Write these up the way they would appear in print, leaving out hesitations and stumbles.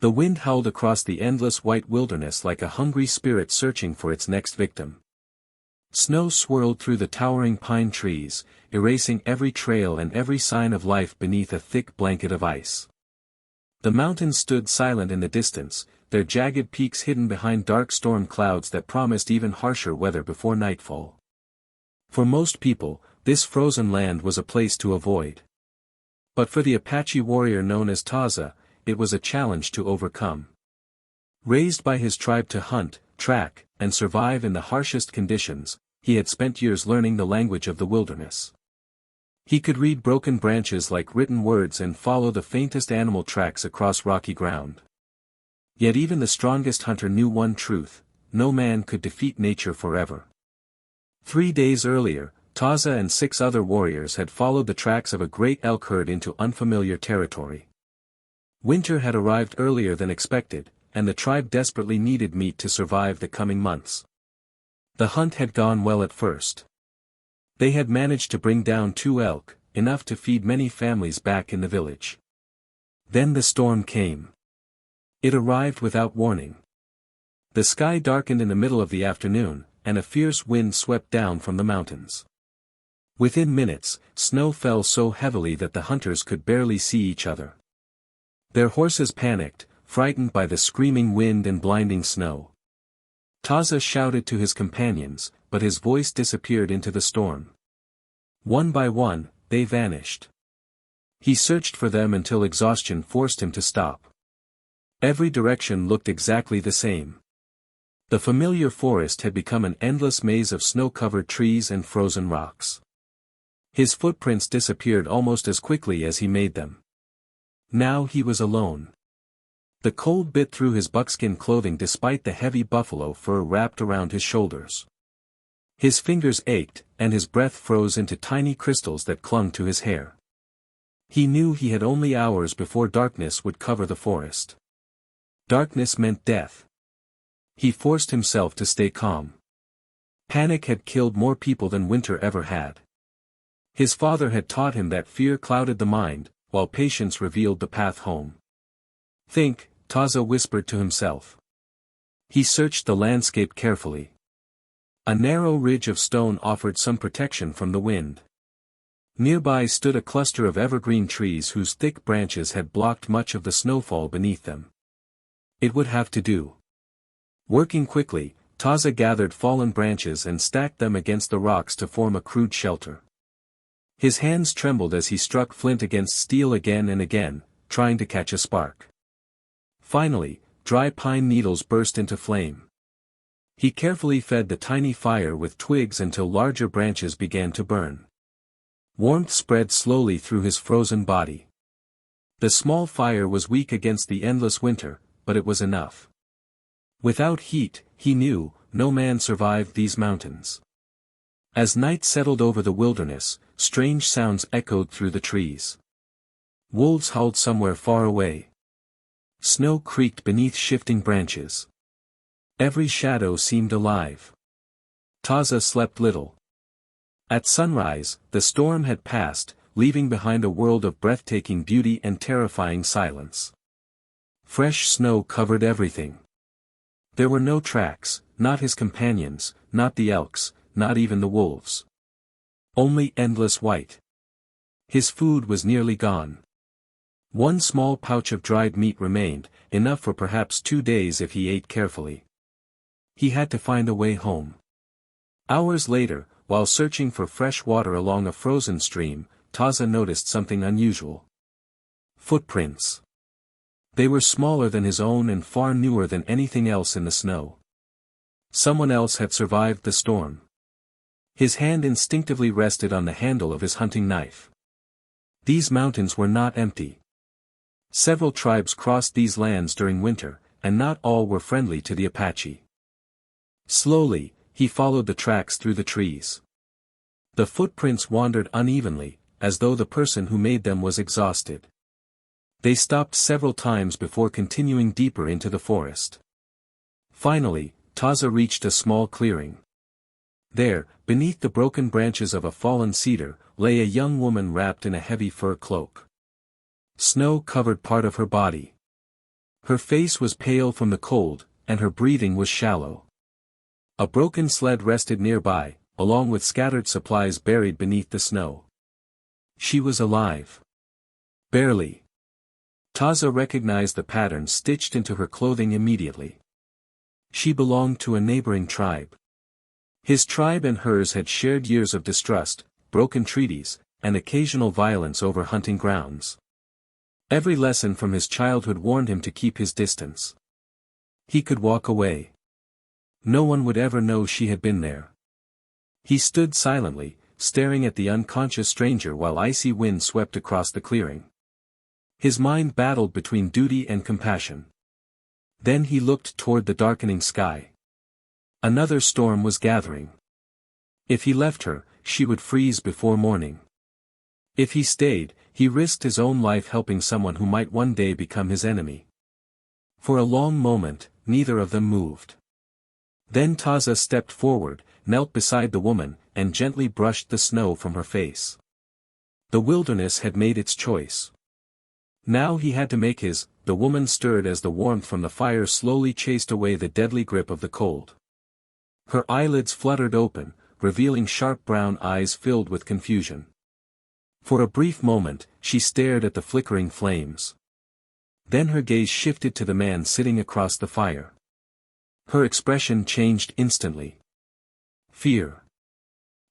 The wind howled across the endless white wilderness like a hungry spirit searching for its next victim. Snow swirled through the towering pine trees, erasing every trail and every sign of life beneath a thick blanket of ice. The mountains stood silent in the distance, their jagged peaks hidden behind dark storm clouds that promised even harsher weather before nightfall. For most people, this frozen land was a place to avoid. But for the Apache warrior known as Taza, it was a challenge to overcome. Raised by his tribe to hunt, track, and survive in the harshest conditions, he had spent years learning the language of the wilderness. He could read broken branches like written words and follow the faintest animal tracks across rocky ground. Yet even the strongest hunter knew one truth: no man could defeat nature forever. 3 days earlier, Taza and 6 other warriors had followed the tracks of a great elk herd into unfamiliar territory. Winter had arrived earlier than expected, and the tribe desperately needed meat to survive the coming months. The hunt had gone well at first. They had managed to bring down 2 elk, enough to feed many families back in the village. Then the storm came. It arrived without warning. The sky darkened in the middle of the afternoon, and a fierce wind swept down from the mountains. Within minutes, snow fell so heavily that the hunters could barely see each other. Their horses panicked, frightened by the screaming wind and blinding snow. Taza shouted to his companions, but his voice disappeared into the storm. One by one, they vanished. He searched for them until exhaustion forced him to stop. Every direction looked exactly the same. The familiar forest had become an endless maze of snow-covered trees and frozen rocks. His footprints disappeared almost as quickly as he made them. Now he was alone. The cold bit through his buckskin clothing despite the heavy buffalo fur wrapped around his shoulders. His fingers ached, and his breath froze into tiny crystals that clung to his hair. He knew he had only hours before darkness would cover the forest. Darkness meant death. He forced himself to stay calm. Panic had killed more people than winter ever had. His father had taught him that fear clouded the mind, while patience revealed the path home. "Think," Taza whispered to himself. He searched the landscape carefully. A narrow ridge of stone offered some protection from the wind. Nearby stood a cluster of evergreen trees whose thick branches had blocked much of the snowfall beneath them. It would have to do. Working quickly, Taza gathered fallen branches and stacked them against the rocks to form a crude shelter. His hands trembled as he struck flint against steel again and again, trying to catch a spark. Finally, dry pine needles burst into flame. He carefully fed the tiny fire with twigs until larger branches began to burn. Warmth spread slowly through his frozen body. The small fire was weak against the endless winter, but it was enough. Without heat, he knew, no man survived these mountains. As night settled over the wilderness, strange sounds echoed through the trees. Wolves howled somewhere far away. Snow creaked beneath shifting branches. Every shadow seemed alive. Taza slept little. At sunrise, the storm had passed, leaving behind a world of breathtaking beauty and terrifying silence. Fresh snow covered everything. There were no tracks, not his companions, not the elks, not even the wolves. Only endless white. His food was nearly gone. One small pouch of dried meat remained, enough for perhaps 2 days if he ate carefully. He had to find a way home. Hours later, while searching for fresh water along a frozen stream, Taza noticed something unusual. Footprints. They were smaller than his own and far newer than anything else in the snow. Someone else had survived the storm. His hand instinctively rested on the handle of his hunting knife. These mountains were not empty. Several tribes crossed these lands during winter, and not all were friendly to the Apache. Slowly, he followed the tracks through the trees. The footprints wandered unevenly, as though the person who made them was exhausted. They stopped several times before continuing deeper into the forest. Finally, Taza reached a small clearing. There, beneath the broken branches of a fallen cedar, lay a young woman wrapped in a heavy fur cloak. Snow covered part of her body. Her face was pale from the cold, and her breathing was shallow. A broken sled rested nearby, along with scattered supplies buried beneath the snow. She was alive. Barely. Taza recognized the pattern stitched into her clothing immediately. She belonged to a neighboring tribe. His tribe and hers had shared years of distrust, broken treaties, and occasional violence over hunting grounds. Every lesson from his childhood warned him to keep his distance. He could walk away. No one would ever know she had been there. He stood silently, staring at the unconscious stranger while icy wind swept across the clearing. His mind battled between duty and compassion. Then he looked toward the darkening sky. Another storm was gathering. If he left her, she would freeze before morning. If he stayed, he risked his own life helping someone who might one day become his enemy. For a long moment, neither of them moved. Then Taza stepped forward, knelt beside the woman, and gently brushed the snow from her face. The wilderness had made its choice. Now he had to make his. The woman stirred as the warmth from the fire slowly chased away the deadly grip of the cold. Her eyelids fluttered open, revealing sharp brown eyes filled with confusion. For a brief moment, she stared at the flickering flames. Then her gaze shifted to the man sitting across the fire. Her expression changed instantly. Fear.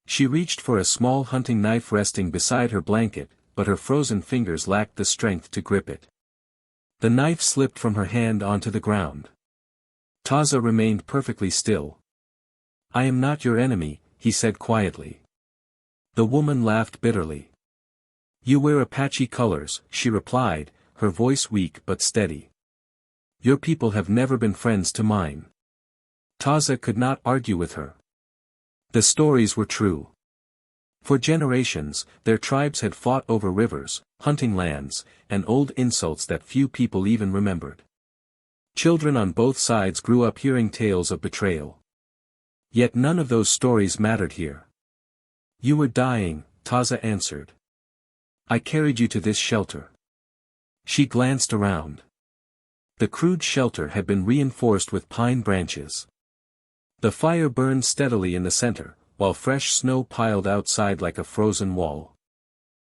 She reached for a small hunting knife resting beside her blanket, but her frozen fingers lacked the strength to grip it. The knife slipped from her hand onto the ground. Taza remained perfectly still. "I am not your enemy," he said quietly. The woman laughed bitterly. "You wear Apache colors," she replied, her voice weak but steady. "Your people have never been friends to mine." Taza could not argue with her. The stories were true. For generations, their tribes had fought over rivers, hunting lands, and old insults that few people even remembered. Children on both sides grew up hearing tales of betrayal. Yet none of those stories mattered here. "You were dying," Taza answered. "I carried you to this shelter." She glanced around. The crude shelter had been reinforced with pine branches. The fire burned steadily in the center, while fresh snow piled outside like a frozen wall.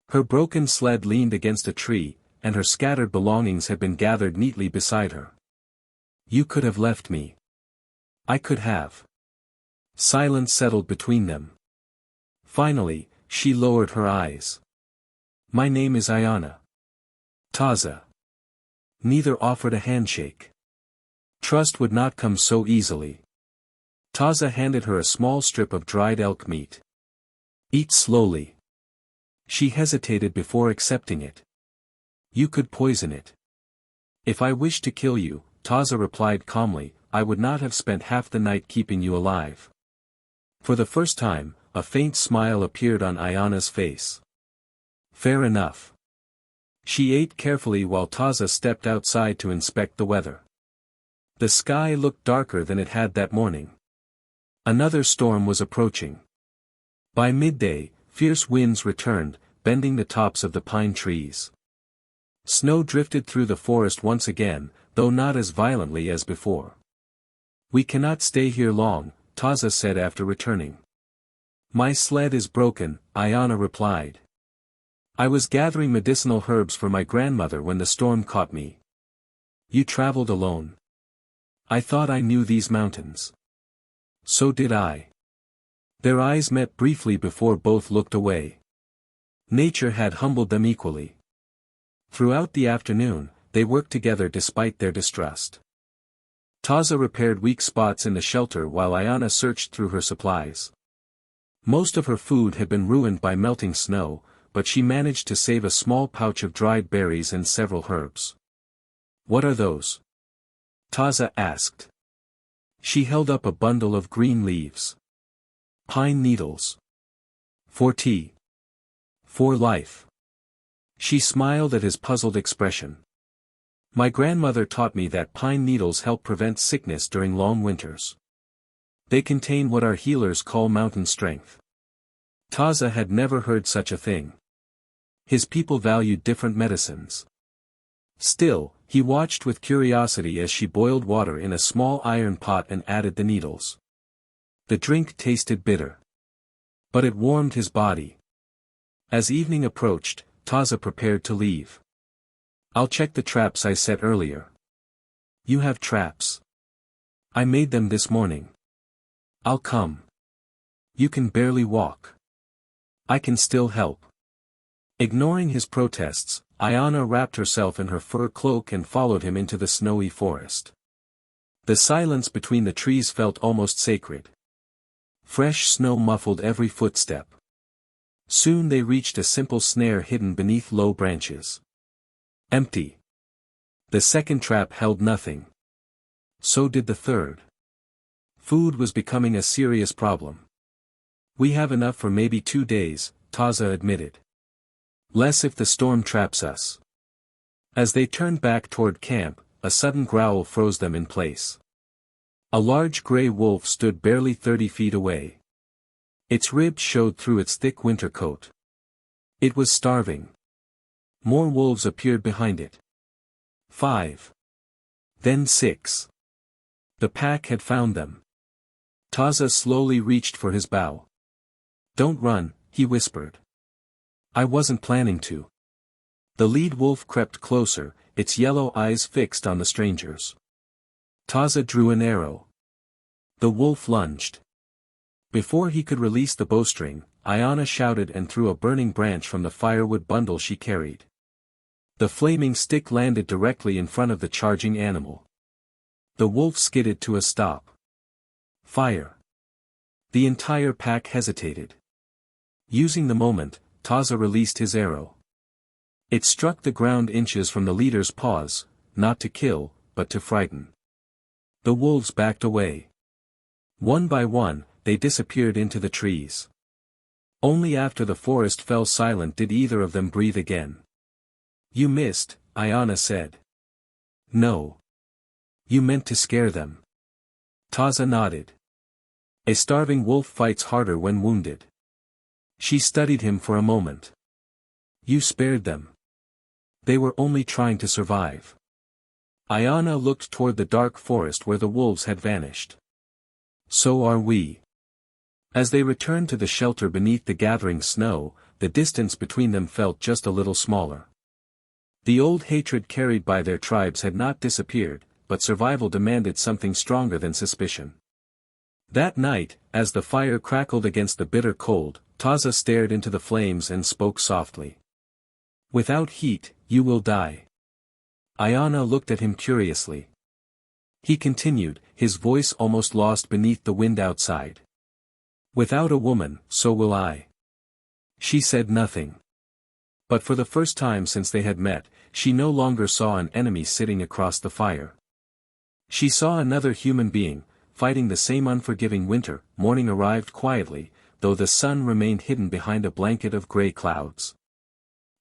Her broken sled leaned against a tree, and her scattered belongings had been gathered neatly beside her. "You could have left me. I could have." Silence settled between them. Finally, she lowered her eyes. "My name is Ayana." Taza. Neither offered a handshake. Trust would not come so easily. Taza handed her a small strip of dried elk meat. "Eat slowly." She hesitated before accepting it. "You could poison it." "If I wished to kill you," Taza replied calmly, "I would not have spent half the night keeping you alive." For the first time, a faint smile appeared on Ayana's face. "Fair enough." She ate carefully while Taza stepped outside to inspect the weather. The sky looked darker than it had that morning. Another storm was approaching. By midday, fierce winds returned, bending the tops of the pine trees. Snow drifted through the forest once again, though not as violently as before. "We cannot stay here long," Taza said after returning. "My sled is broken," Ayana replied. "I was gathering medicinal herbs for my grandmother when the storm caught me." "You traveled alone." "I thought I knew these mountains." "So did I." Their eyes met briefly before both looked away. Nature had humbled them equally. Throughout the afternoon, they worked together despite their distrust. Taza repaired weak spots in the shelter while Ayana searched through her supplies. Most of her food had been ruined by melting snow, but she managed to save a small pouch of dried berries and several herbs. "What are those?" Taza asked. She held up a bundle of green leaves. "Pine needles. For tea. For life." She smiled at his puzzled expression. "My grandmother taught me that pine needles help prevent sickness during long winters. They contain what our healers call mountain strength." Taza had never heard such a thing. His people valued different medicines. Still, he watched with curiosity as she boiled water in a small iron pot and added the needles. The drink tasted bitter. But it warmed his body. As evening approached, Taza prepared to leave. "I'll check the traps I set earlier." "You have traps?" "I made them this morning." "I'll come." "You can barely walk." "I can still help." Ignoring his protests, Ayana wrapped herself in her fur cloak and followed him into the snowy forest. The silence between the trees felt almost sacred. Fresh snow muffled every footstep. Soon they reached a simple snare hidden beneath low branches. Empty. The second trap held nothing. So did the third. Food was becoming a serious problem. "We have enough for maybe 2 days, Taza admitted. "Less if the storm traps us." As they turned back toward camp, a sudden growl froze them in place. A large gray wolf stood barely 30 feet away. Its ribs showed through its thick winter coat. It was starving. More wolves appeared behind it. 5. Then 6. The pack had found them. Taza slowly reached for his bow. "Don't run," he whispered. "I wasn't planning to." The lead wolf crept closer, its yellow eyes fixed on the strangers. Taza drew an arrow. The wolf lunged. Before he could release the bowstring, Ayana shouted and threw a burning branch from the firewood bundle she carried. The flaming stick landed directly in front of the charging animal. The wolf skidded to a stop. Fire. The entire pack hesitated. Using the moment, Taza released his arrow. It struck the ground inches from the leader's paws, not to kill, but to frighten. The wolves backed away. One by one, they disappeared into the trees. Only after the forest fell silent did either of them breathe again. "You missed," Ayana said. "No. You meant to scare them." Taza nodded. "A starving wolf fights harder when wounded." She studied him for a moment. "You spared them. They were only trying to survive." Ayana looked toward the dark forest where the wolves had vanished. "So are we." As they returned to the shelter beneath the gathering snow, the distance between them felt just a little smaller. The old hatred carried by their tribes had not disappeared, but survival demanded something stronger than suspicion. That night, as the fire crackled against the bitter cold, Taza stared into the flames and spoke softly. "Without heat, you will die." Ayana looked at him curiously. He continued, his voice almost lost beneath the wind outside. "Without a woman, so will I." She said nothing. But for the first time since they had met, she no longer saw an enemy sitting across the fire. She saw another human being, fighting the same unforgiving winter. Morning arrived quietly, though the sun remained hidden behind a blanket of gray clouds.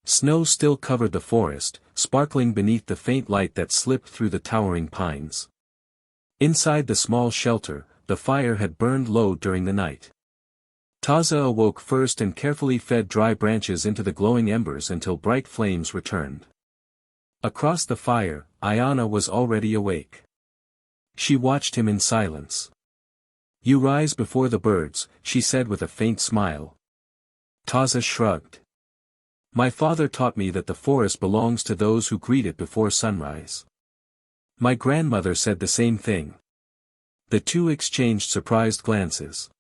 Snow still covered the forest, sparkling beneath the faint light that slipped through the towering pines. Inside the small shelter, the fire had burned low during the night. Taza awoke first and carefully fed dry branches into the glowing embers until bright flames returned. Across the fire, Ayana was already awake. She watched him in silence. "You rise before the birds," she said with a faint smile. Taza shrugged. "My father taught me that the forest belongs to those who greet it before sunrise. My grandmother said the same thing." The two exchanged surprised glances.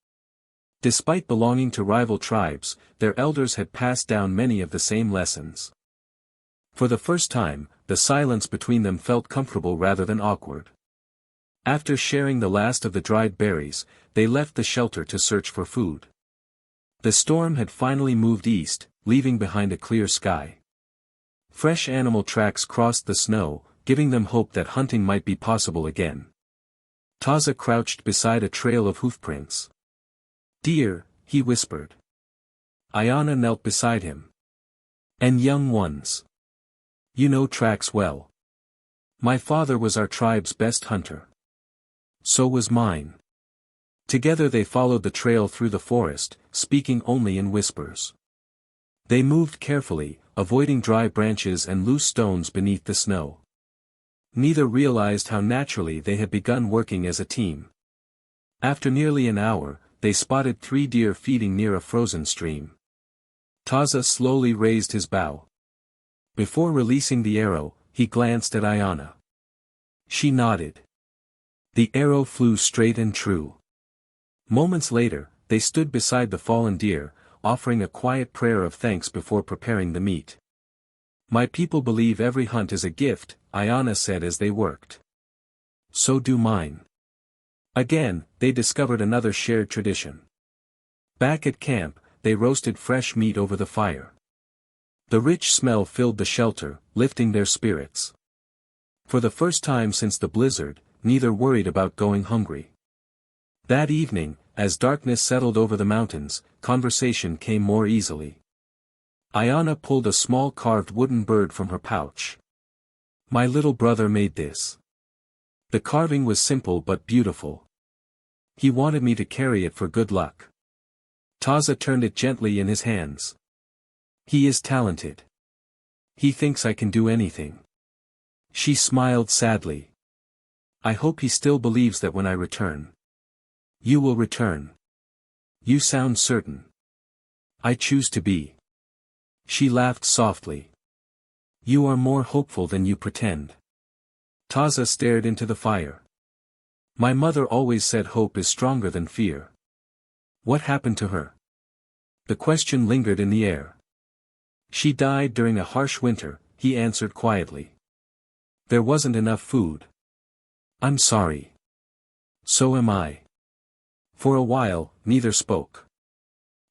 Despite belonging to rival tribes, their elders had passed down many of the same lessons. For the first time, the silence between them felt comfortable rather than awkward. After sharing the last of the dried berries, they left the shelter to search for food. The storm had finally moved east, leaving behind a clear sky. Fresh animal tracks crossed the snow, giving them hope that hunting might be possible again. Taza crouched beside a trail of hoofprints. "Deer," he whispered. Ayana knelt beside him. "And young ones. You know tracks well. My father was our tribe's best hunter. So was mine." Together they followed the trail through the forest, speaking only in whispers. They moved carefully, avoiding dry branches and loose stones beneath the snow. Neither realized how naturally they had begun working as a team. After nearly an hour, they spotted 3 deer feeding near a frozen stream. Taza slowly raised his bow. Before releasing the arrow, he glanced at Ayana. She nodded. The arrow flew straight and true. Moments later, they stood beside the fallen deer, offering a quiet prayer of thanks before preparing the meat. My people believe every hunt is a gift, Ayana said as they worked. So do mine. Again, they discovered another shared tradition. Back at camp, they roasted fresh meat over the fire. The rich smell filled the shelter, lifting their spirits. For the first time since the blizzard, neither worried about going hungry. That evening, as darkness settled over the mountains, conversation came more easily. Ayana pulled a small carved wooden bird from her pouch. My little brother made this. The carving was simple but beautiful. He wanted me to carry it for good luck. Taza turned it gently in his hands. He is talented. He thinks I can do anything. She smiled sadly. I hope he still believes that when I return. You will return. You sound certain. I choose to be. She laughed softly. You are more hopeful than you pretend. Taza stared into the fire. My mother always said hope is stronger than fear. What happened to her? The question lingered in the air. She died during a harsh winter, he answered quietly. There wasn't enough food. I'm sorry. So am I. For a while, neither spoke.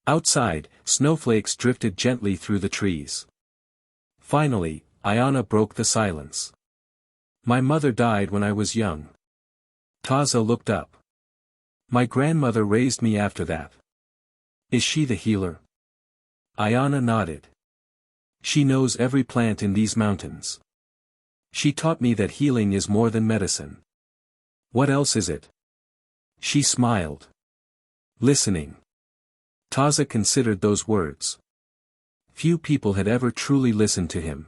Outside, snowflakes drifted gently through the trees. Finally, Ayana broke the silence. My mother died when I was young. Taza looked up. My grandmother raised me after that. Is she the healer? Ayana nodded. She knows every plant in these mountains. She taught me that healing is more than medicine. What else is it? She smiled. Listening. Taza considered those words. Few people had ever truly listened to him.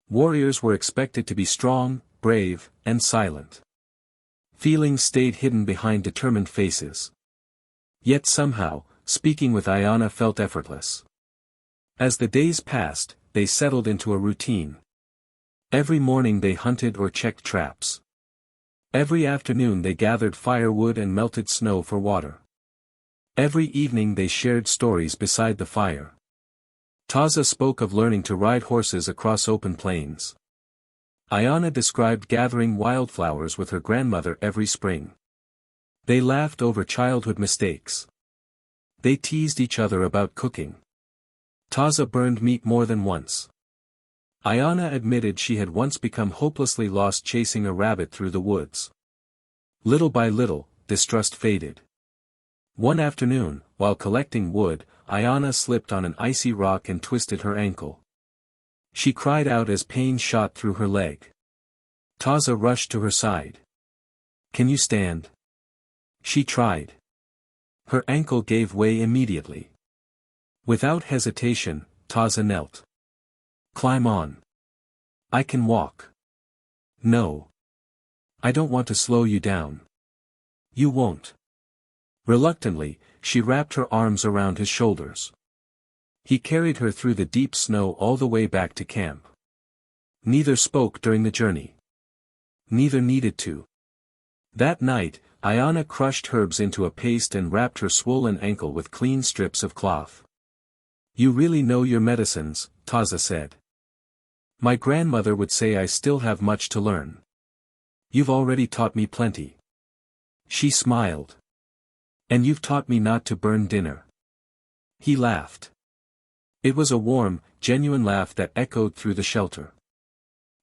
Warriors were expected to be strong, brave, and silent. Feelings stayed hidden behind determined faces. Yet somehow, speaking with Ayana felt effortless. As the days passed, they settled into a routine. Every morning they hunted or checked traps. Every afternoon they gathered firewood and melted snow for water. Every evening they shared stories beside the fire. Taza spoke of learning to ride horses across open plains. Ayana described gathering wildflowers with her grandmother every spring. They laughed over childhood mistakes. They teased each other about cooking. Taza burned meat more than once. Ayana admitted she had once become hopelessly lost chasing a rabbit through the woods. Little by little, distrust faded. One afternoon, while collecting wood, Ayana slipped on an icy rock and twisted her ankle. She cried out as pain shot through her leg. Taza rushed to her side. Can you stand? She tried. Her ankle gave way immediately. Without hesitation, Taza knelt. Climb on. I can walk. No. I don't want to slow you down. You won't. Reluctantly, she wrapped her arms around his shoulders. He carried her through the deep snow all the way back to camp. Neither spoke during the journey. Neither needed to. That night, Ayana crushed herbs into a paste and wrapped her swollen ankle with clean strips of cloth. You really know your medicines, Taza said. My grandmother would say I still have much to learn. You've already taught me plenty. She smiled. And you've taught me not to burn dinner. He laughed. It was a warm, genuine laugh that echoed through the shelter.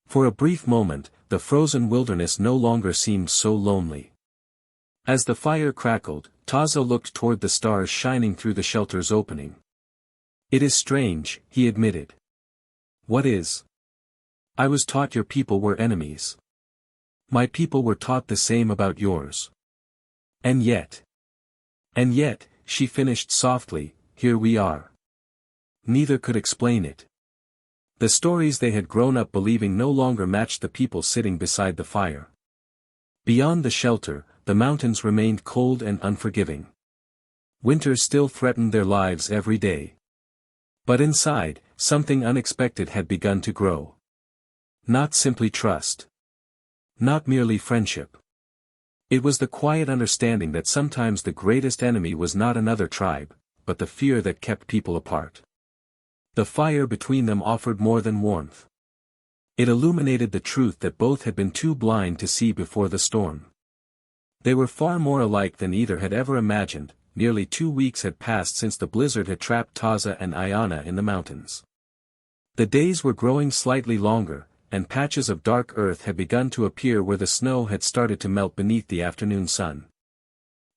For a brief moment, the frozen wilderness no longer seemed so lonely. As the fire crackled, Taza looked toward the stars shining through the shelter's opening. It is strange, he admitted. What is? I was taught your people were enemies. My people were taught the same about yours. And yet, she finished softly, here we are. Neither could explain it. The stories they had grown up believing no longer matched the people sitting beside the fire. Beyond the shelter, the mountains remained cold and unforgiving. Winter still threatened their lives every day. But inside, something unexpected had begun to grow. Not simply trust. Not merely friendship. It was the quiet understanding that sometimes the greatest enemy was not another tribe, but the fear that kept people apart. The fire between them offered more than warmth. It illuminated the truth that both had been too blind to see before the storm. They were far more alike than either had ever imagined. Nearly 2 weeks had passed since the blizzard had trapped Taza and Ayana in the mountains. The days were growing slightly longer, and patches of dark earth had begun to appear where the snow had started to melt beneath the afternoon sun.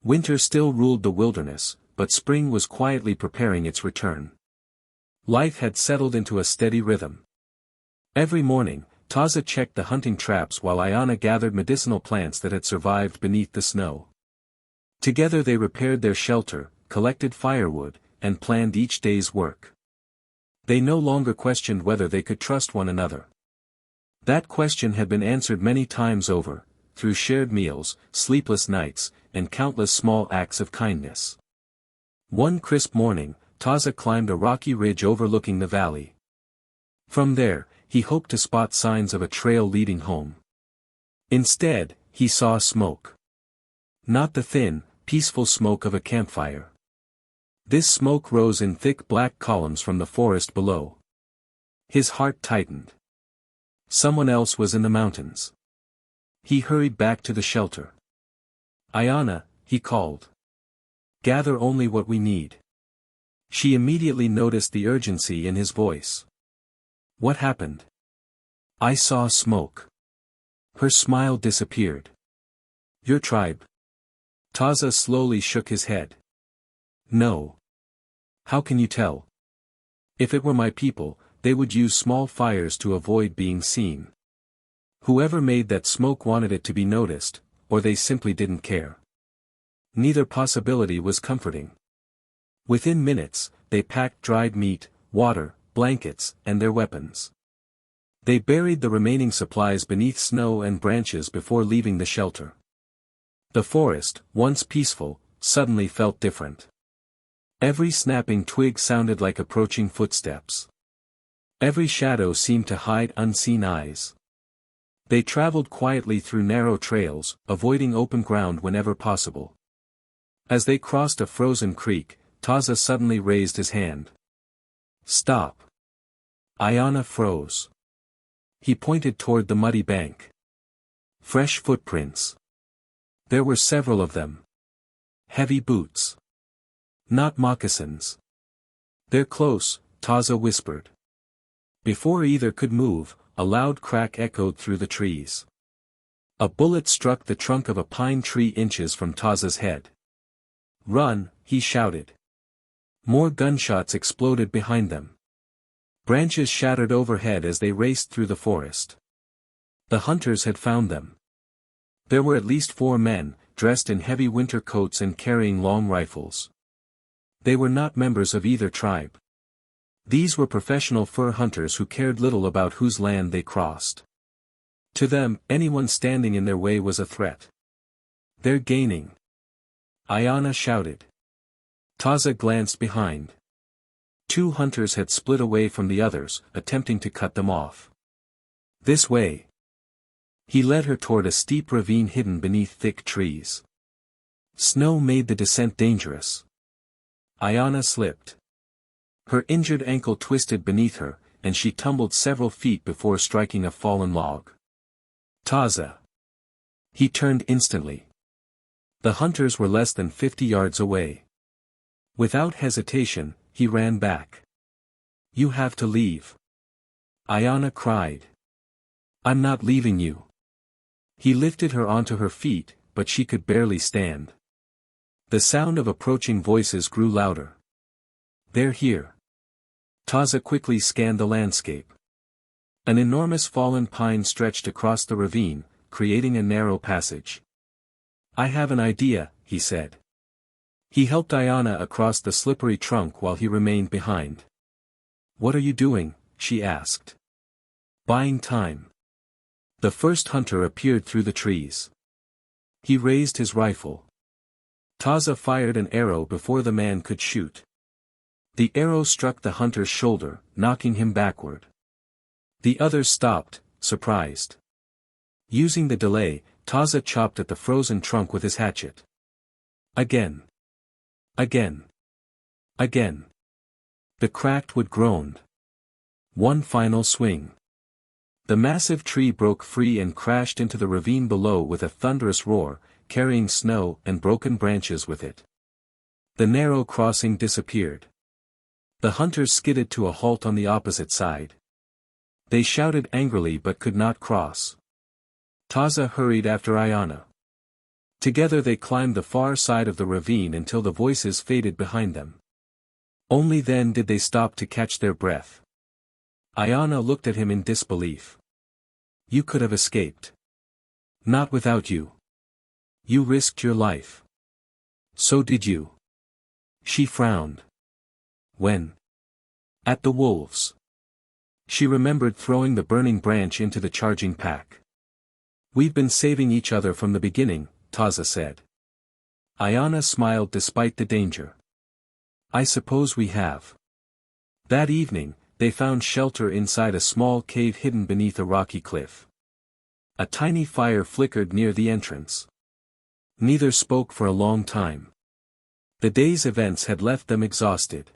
Winter still ruled the wilderness, but spring was quietly preparing its return. Life had settled into a steady rhythm. Every morning, Taza checked the hunting traps while Ayana gathered medicinal plants that had survived beneath the snow. Together they repaired their shelter, collected firewood, and planned each day's work. They no longer questioned whether they could trust one another. That question had been answered many times over, through shared meals, sleepless nights, and countless small acts of kindness. One crisp morning, Taza climbed a rocky ridge overlooking the valley. From there, he hoped to spot signs of a trail leading home. Instead, he saw smoke. Not the thin, peaceful smoke of a campfire. This smoke rose in thick black columns from the forest below. His heart tightened. Someone else was in the mountains. He hurried back to the shelter. Ayana, he called. Gather only what we need. She immediately noticed the urgency in his voice. What happened? I saw smoke. Her smile disappeared. Your tribe? Taza slowly shook his head. No. How can you tell? If it were my people, they would use small fires to avoid being seen. Whoever made that smoke wanted it to be noticed, or they simply didn't care. Neither possibility was comforting. Within minutes, they packed dried meat, water, blankets, and their weapons. They buried the remaining supplies beneath snow and branches before leaving the shelter. The forest, once peaceful, suddenly felt different. Every snapping twig sounded like approaching footsteps. Every shadow seemed to hide unseen eyes. They traveled quietly through narrow trails, avoiding open ground whenever possible. As they crossed a frozen creek, Taza suddenly raised his hand. Stop. Ayana froze. He pointed toward the muddy bank. Fresh footprints. There were several of them. Heavy boots. Not moccasins. They're close, Taza whispered. Before either could move, a loud crack echoed through the trees. A bullet struck the trunk of a pine tree inches from Taza's head. Run, he shouted. More gunshots exploded behind them. Branches shattered overhead as they raced through the forest. The hunters had found them. There were at least 4 men, dressed in heavy winter coats and carrying long rifles. They were not members of either tribe. These were professional fur hunters who cared little about whose land they crossed. To them, anyone standing in their way was a threat. They're gaining. Ayana shouted. Taza glanced behind. 2 hunters had split away from the others, attempting to cut them off. This way. He led her toward a steep ravine hidden beneath thick trees. Snow made the descent dangerous. Ayana slipped. Her injured ankle twisted beneath her, and she tumbled several feet before striking a fallen log. Taza. He turned instantly. The hunters were less than 50 yards away. Without hesitation, he ran back. You have to leave. Ayana cried. I'm not leaving you. He lifted her onto her feet, but she could barely stand. The sound of approaching voices grew louder. They're here. Taza quickly scanned the landscape. An enormous fallen pine stretched across the ravine, creating a narrow passage. I have an idea, he said. He helped Ayana across the slippery trunk while he remained behind. What are you doing? she asked. Buying time. The first hunter appeared through the trees. He raised his rifle. Taza fired an arrow before the man could shoot. The arrow struck the hunter's shoulder, knocking him backward. The others stopped, surprised. Using the delay, Taza chopped at the frozen trunk with his hatchet. Again. Again. Again. The cracked wood groaned. One final swing. The massive tree broke free and crashed into the ravine below with a thunderous roar, carrying snow and broken branches with it. The narrow crossing disappeared. The hunters skidded to a halt on the opposite side. They shouted angrily but could not cross. Taza hurried after Ayana. Together they climbed the far side of the ravine until the voices faded behind them. Only then did they stop to catch their breath. Ayana looked at him in disbelief. You could have escaped. Not without you. You risked your life. So did you. She frowned. When? At the wolves. She remembered throwing the burning branch into the charging pack. We've been saving each other from the beginning, Taza said. Ayana smiled despite the danger. I suppose we have. That evening, they found shelter inside a small cave hidden beneath a rocky cliff. A tiny fire flickered near the entrance. Neither spoke for a long time. The day's events had left them exhausted.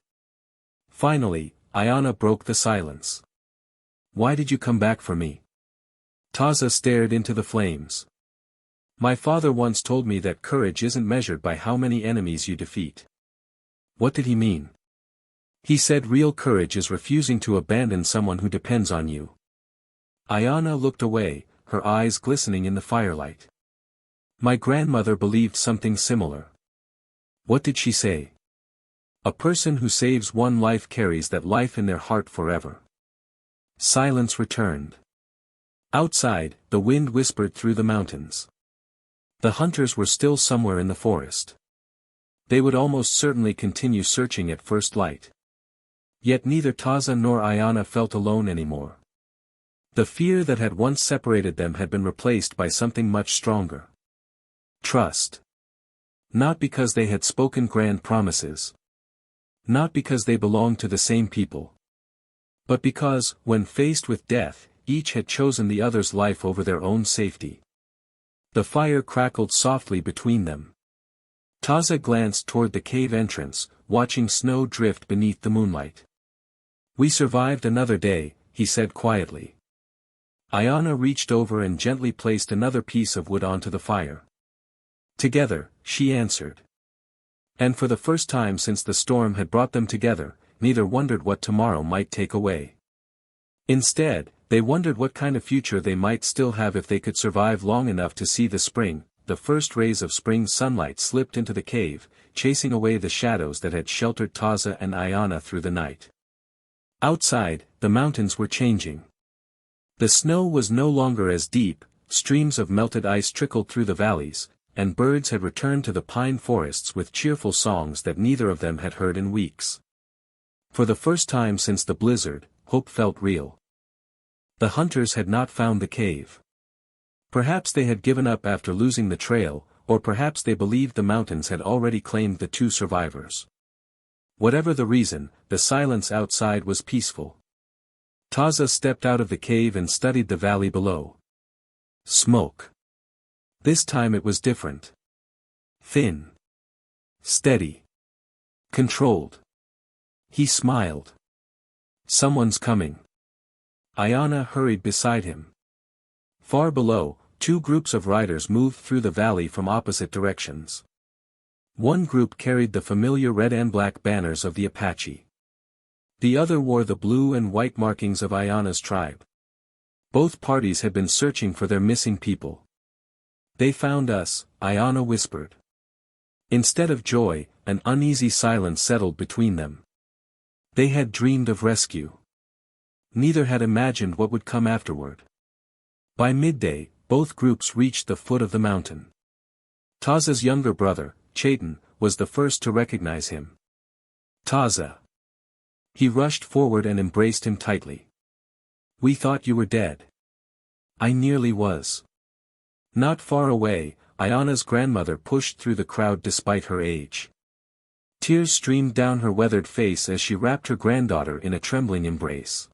Finally, Ayana broke the silence. Why did you come back for me? Taza stared into the flames. My father once told me that courage isn't measured by how many enemies you defeat. What did he mean? He said real courage is refusing to abandon someone who depends on you. Ayana looked away, her eyes glistening in the firelight. My grandmother believed something similar. What did she say? A person who saves one life carries that life in their heart forever. Silence returned. Outside, the wind whispered through the mountains. The hunters were still somewhere in the forest. They would almost certainly continue searching at first light. Yet neither Taza nor Ayana felt alone anymore. The fear that had once separated them had been replaced by something much stronger. Trust. Not because they had spoken grand promises. Not because they belonged to the same people. But because, when faced with death, each had chosen the other's life over their own safety. The fire crackled softly between them. Taza glanced toward the cave entrance, watching snow drift beneath the moonlight. We survived another day, he said quietly. Ayana reached over and gently placed another piece of wood onto the fire. Together, she answered. And for the first time since the storm had brought them together, neither wondered what tomorrow might take away. Instead, they wondered what kind of future they might still have if they could survive long enough to see the spring. The first rays of spring sunlight slipped into the cave, chasing away the shadows that had sheltered Taza and Ayana through the night. Outside, the mountains were changing. The snow was no longer as deep, streams of melted ice trickled through the valleys, and birds had returned to the pine forests with cheerful songs that neither of them had heard in weeks. For the first time since the blizzard, hope felt real. The hunters had not found the cave. Perhaps they had given up after losing the trail, or perhaps they believed the mountains had already claimed the two survivors. Whatever the reason, the silence outside was peaceful. Taza stepped out of the cave and studied the valley below. Smoke. This time it was different. Thin. Steady. Controlled. He smiled. Someone's coming. Ayana hurried beside him. Far below, two groups of riders moved through the valley from opposite directions. One group carried the familiar red and black banners of the Apache. The other wore the blue and white markings of Ayana's tribe. Both parties had been searching for their missing people. They found us, Ayana whispered. Instead of joy, an uneasy silence settled between them. They had dreamed of rescue. Neither had imagined what would come afterward. By midday, both groups reached the foot of the mountain. Taza's younger brother, Chaitan, was the first to recognize him. Taza. He rushed forward and embraced him tightly. We thought you were dead. I nearly was. Not far away, Ayana's grandmother pushed through the crowd despite her age. Tears streamed down her weathered face as she wrapped her granddaughter in a trembling embrace.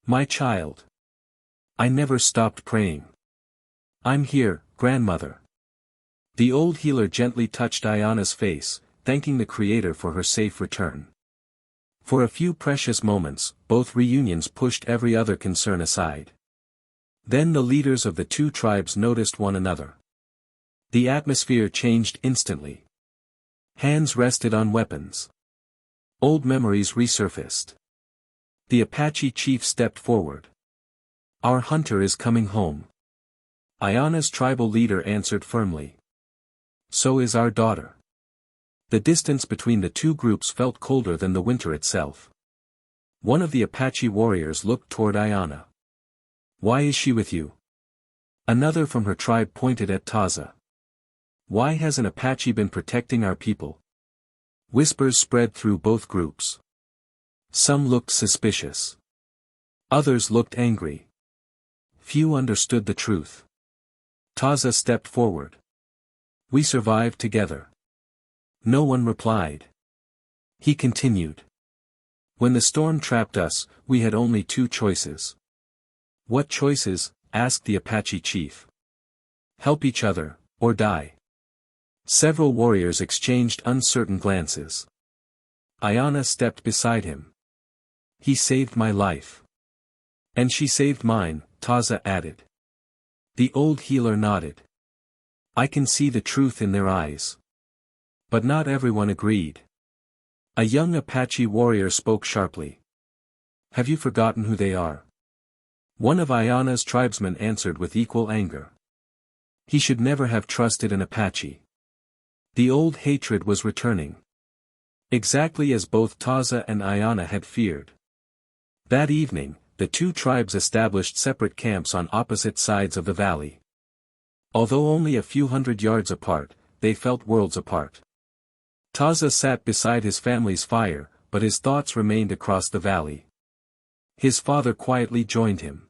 My child. I never stopped praying. I'm here, grandmother. The old healer gently touched Ayana's face, thanking the Creator for her safe return. For a few precious moments, both reunions pushed every other concern aside. Then the leaders of the two tribes noticed one another. The atmosphere changed instantly. Hands rested on weapons. Old memories resurfaced. The Apache chief stepped forward. Our hunter is coming home. Ayana's tribal leader answered firmly. So is our daughter. The distance between the two groups felt colder than the winter itself. One of the Apache warriors looked toward Ayana. Why is she with you? Another from her tribe pointed at Taza. Why has an Apache been protecting our people? Whispers spread through both groups. Some looked suspicious. Others looked angry. Few understood the truth. Taza stepped forward. We survived together. No one replied. He continued. When the storm trapped us, we had only two choices. What choices? Asked the Apache chief. Help each other, or die. Several warriors exchanged uncertain glances. Ayana stepped beside him. He saved my life. And she saved mine, Taza added. The old healer nodded. I can see the truth in their eyes. But not everyone agreed. A young Apache warrior spoke sharply. Have you forgotten who they are? One of Ayana's tribesmen answered with equal anger. He should never have trusted an Apache. The old hatred was returning. Exactly as both Taza and Ayana had feared. That evening, the two tribes established separate camps on opposite sides of the valley. Although only a few hundred yards apart, they felt worlds apart. Taza sat beside his family's fire, but his thoughts remained across the valley. His father quietly joined him.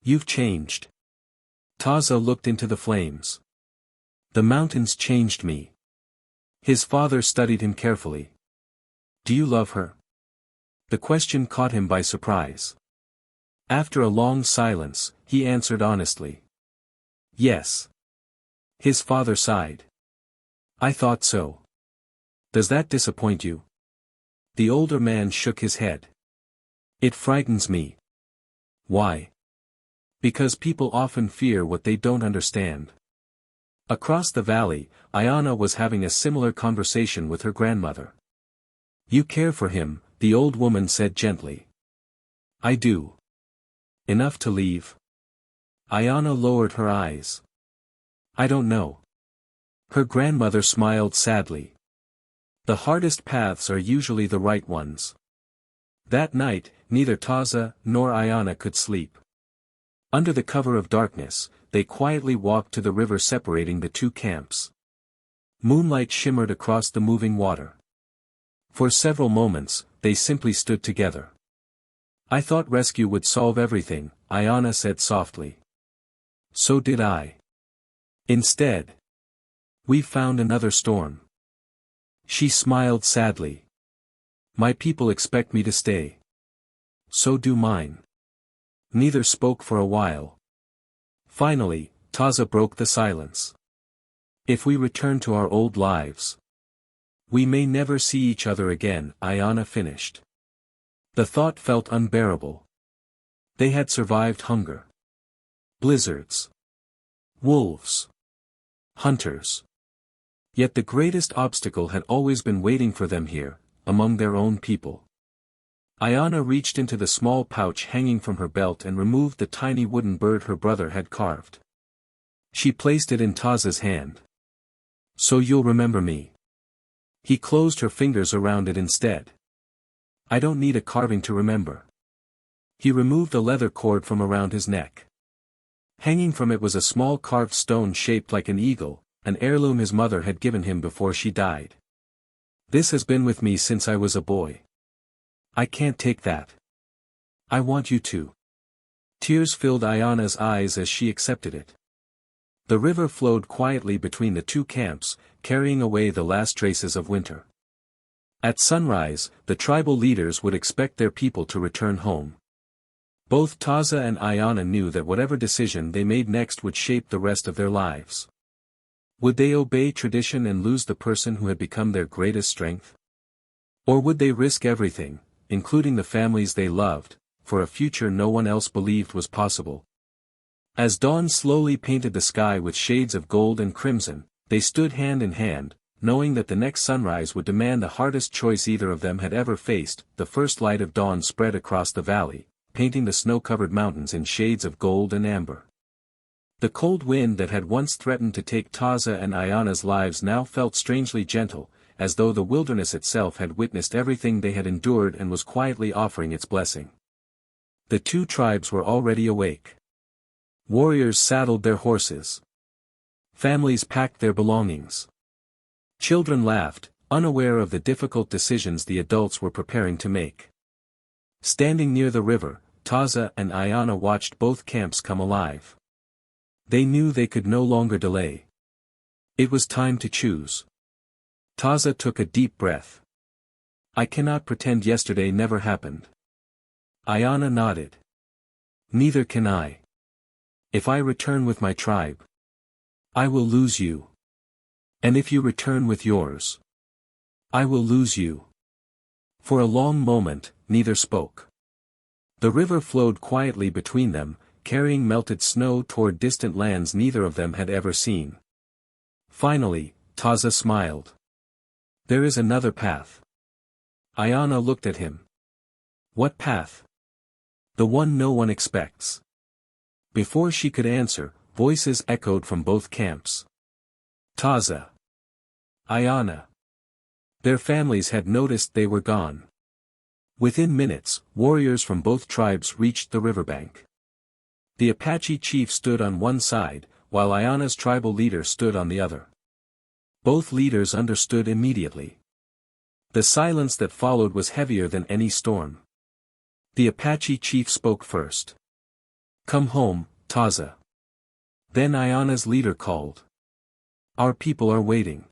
You've changed. Taza looked into the flames. The mountains changed me. His father studied him carefully. Do you love her? The question caught him by surprise. After a long silence, he answered honestly. Yes. His father sighed. I thought so. Does that disappoint you? The older man shook his head. It frightens me. Why? Because people often fear what they don't understand. Across the valley, Ayana was having a similar conversation with her grandmother. You care for him, the old woman said gently. I do. Enough to leave? Ayana lowered her eyes. I don't know. Her grandmother smiled sadly. The hardest paths are usually the right ones. That night, neither Taza nor Ayana could sleep. Under the cover of darkness, they quietly walked to the river separating the two camps. Moonlight shimmered across the moving water. For several moments, they simply stood together. I thought rescue would solve everything, Ayana said softly. So did I. Instead, we found another storm. She smiled sadly. My people expect me to stay. So do mine. Neither spoke for a while. Finally, Taza broke the silence. If we return to our old lives, we may never see each other again, Ayana finished. The thought felt unbearable. They had survived hunger, blizzards, wolves, hunters. Yet the greatest obstacle had always been waiting for them here, among their own people. Ayana reached into the small pouch hanging from her belt and removed the tiny wooden bird her brother had carved. She placed it in Taza's hand. So you'll remember me. He closed her fingers around it instead. I don't need a carving to remember. He removed a leather cord from around his neck. Hanging from it was a small carved stone shaped like an eagle, an heirloom his mother had given him before she died. This has been with me since I was a boy. I can't take that. I want you to. Tears filled Ayana's eyes as she accepted it. The river flowed quietly between the two camps, carrying away the last traces of winter. At sunrise, the tribal leaders would expect their people to return home. Both Taza and Ayana knew that whatever decision they made next would shape the rest of their lives. Would they obey tradition and lose the person who had become their greatest strength? Or would they risk everything, including the families they loved, for a future no one else believed was possible? As dawn slowly painted the sky with shades of gold and crimson, they stood hand in hand, knowing that the next sunrise would demand the hardest choice either of them had ever faced. The first light of dawn spread across the valley, painting the snow-covered mountains in shades of gold and amber. The cold wind that had once threatened to take Taza and Ayana's lives now felt strangely gentle, as though the wilderness itself had witnessed everything they had endured and was quietly offering its blessing. The two tribes were already awake. Warriors saddled their horses. Families packed their belongings. Children laughed, unaware of the difficult decisions the adults were preparing to make. Standing near the river, Taza and Ayana watched both camps come alive. They knew they could no longer delay. It was time to choose. Taza took a deep breath. I cannot pretend yesterday never happened. Ayana nodded. Neither can I. If I return with my tribe, I will lose you. And if you return with yours, I will lose you. For a long moment, neither spoke. The river flowed quietly between them, carrying melted snow toward distant lands neither of them had ever seen. Finally, Taza smiled. There is another path. Ayana looked at him. What path? The one no one expects. Before she could answer, voices echoed from both camps. Taza. Ayana. Their families had noticed they were gone. Within minutes, warriors from both tribes reached the riverbank. The Apache chief stood on one side, while Ayana's tribal leader stood on the other. Both leaders understood immediately. The silence that followed was heavier than any storm. The Apache chief spoke first. Come home, Taza. Then Ayana's leader called. Our people are waiting.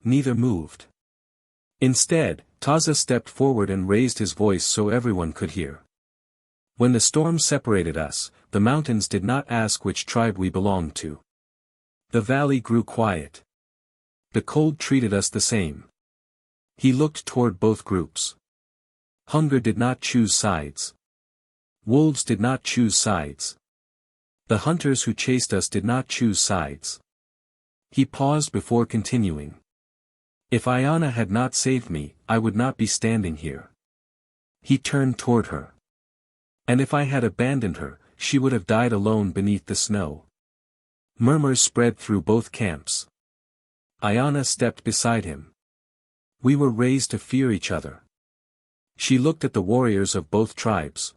Neither moved. Instead, Taza stepped forward and raised his voice so everyone could hear. When the storm separated us, the mountains did not ask which tribe we belonged to. The valley grew quiet. The cold treated us the same. He looked toward both groups. Hunger did not choose sides. Wolves did not choose sides. The hunters who chased us did not choose sides. He paused before continuing. If Ayana had not saved me, I would not be standing here. He turned toward her. And if I had abandoned her, she would have died alone beneath the snow. Murmurs spread through both camps. Ayana stepped beside him. We were raised to fear each other. She looked at the warriors of both tribes.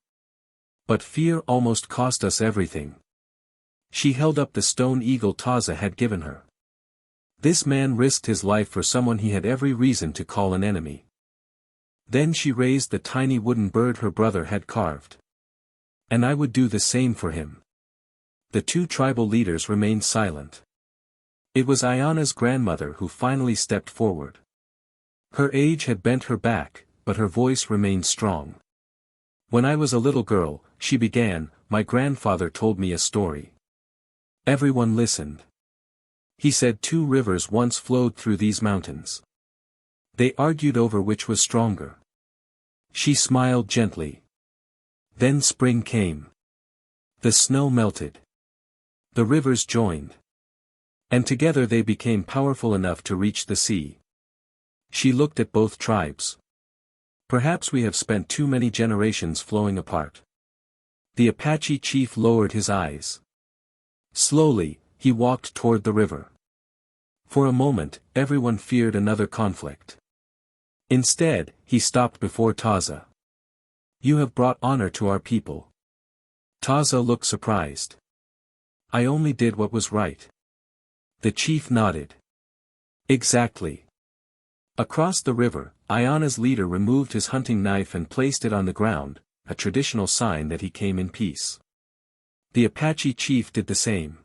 But fear almost cost us everything. She held up the stone eagle Taza had given her. This man risked his life for someone he had every reason to call an enemy. Then she raised the tiny wooden bird her brother had carved. And I would do the same for him. The two tribal leaders remained silent. It was Ayana's grandmother who finally stepped forward. Her age had bent her back, but her voice remained strong. When I was a little girl, she began, my grandfather told me a story. Everyone listened. He said 2 rivers once flowed through these mountains. They argued over which was stronger. She smiled gently. Then spring came. The snow melted. The rivers joined. And together they became powerful enough to reach the sea. She looked at both tribes. Perhaps we have spent too many generations flowing apart. The Apache chief lowered his eyes. Slowly, he walked toward the river. For a moment, everyone feared another conflict. Instead, he stopped before Taza. You have brought honor to our people. Taza looked surprised. I only did what was right. The chief nodded. Exactly. Across the river, Ayana's leader removed his hunting knife and placed it on the ground, a traditional sign that he came in peace. The Apache chief did the same.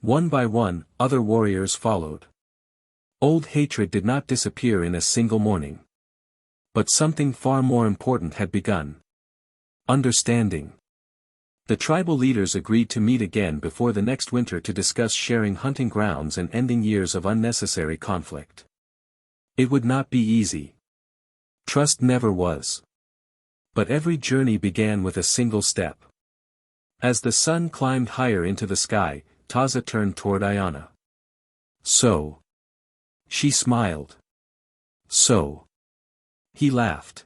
One by one, other warriors followed. Old hatred did not disappear in a single morning. But something far more important had begun. Understanding. The tribal leaders agreed to meet again before the next winter to discuss sharing hunting grounds and ending years of unnecessary conflict. It would not be easy. Trust never was. But every journey began with a single step. As the sun climbed higher into the sky, Taza turned toward Ayana. So. She smiled. So. He laughed.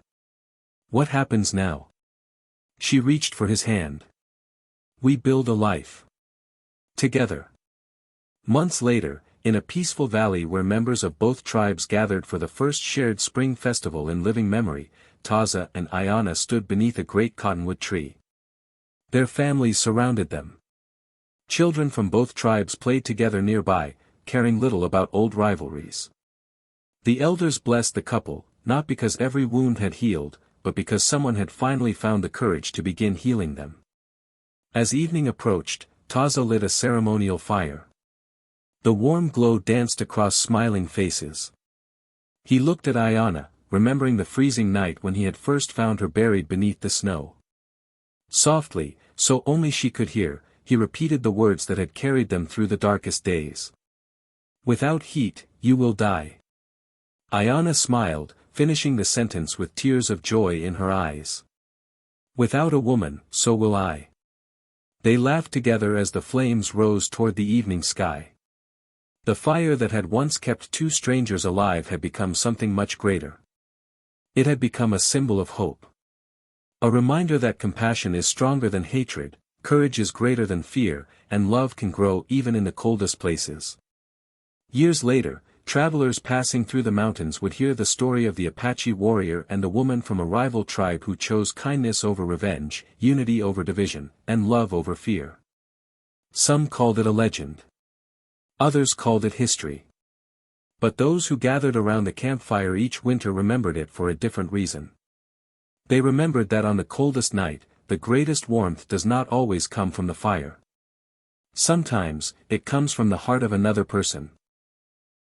What happens now? She reached for his hand. We build a life. Together. Months later, in a peaceful valley where members of both tribes gathered for the first shared spring festival in living memory, Taza and Ayana stood beneath a great cottonwood tree. Their families surrounded them. Children from both tribes played together nearby, caring little about old rivalries. The elders blessed the couple, not because every wound had healed, but because someone had finally found the courage to begin healing them. As evening approached, Taza lit a ceremonial fire. The warm glow danced across smiling faces. He looked at Ayana, remembering the freezing night when he had first found her buried beneath the snow. Softly, so only she could hear, he repeated the words that had carried them through the darkest days. Without heat, you will die. Ayana smiled, finishing the sentence with tears of joy in her eyes. Without a woman, so will I. They laughed together as the flames rose toward the evening sky. The fire that had once kept two strangers alive had become something much greater. It had become a symbol of hope. A reminder that compassion is stronger than hatred, courage is greater than fear, and love can grow even in the coldest places. Years later, travelers passing through the mountains would hear the story of the Apache warrior and the woman from a rival tribe who chose kindness over revenge, unity over division, and love over fear. Some called it a legend. Others called it history. But those who gathered around the campfire each winter remembered it for a different reason. They remembered that on the coldest night, the greatest warmth does not always come from the fire. Sometimes, it comes from the heart of another person,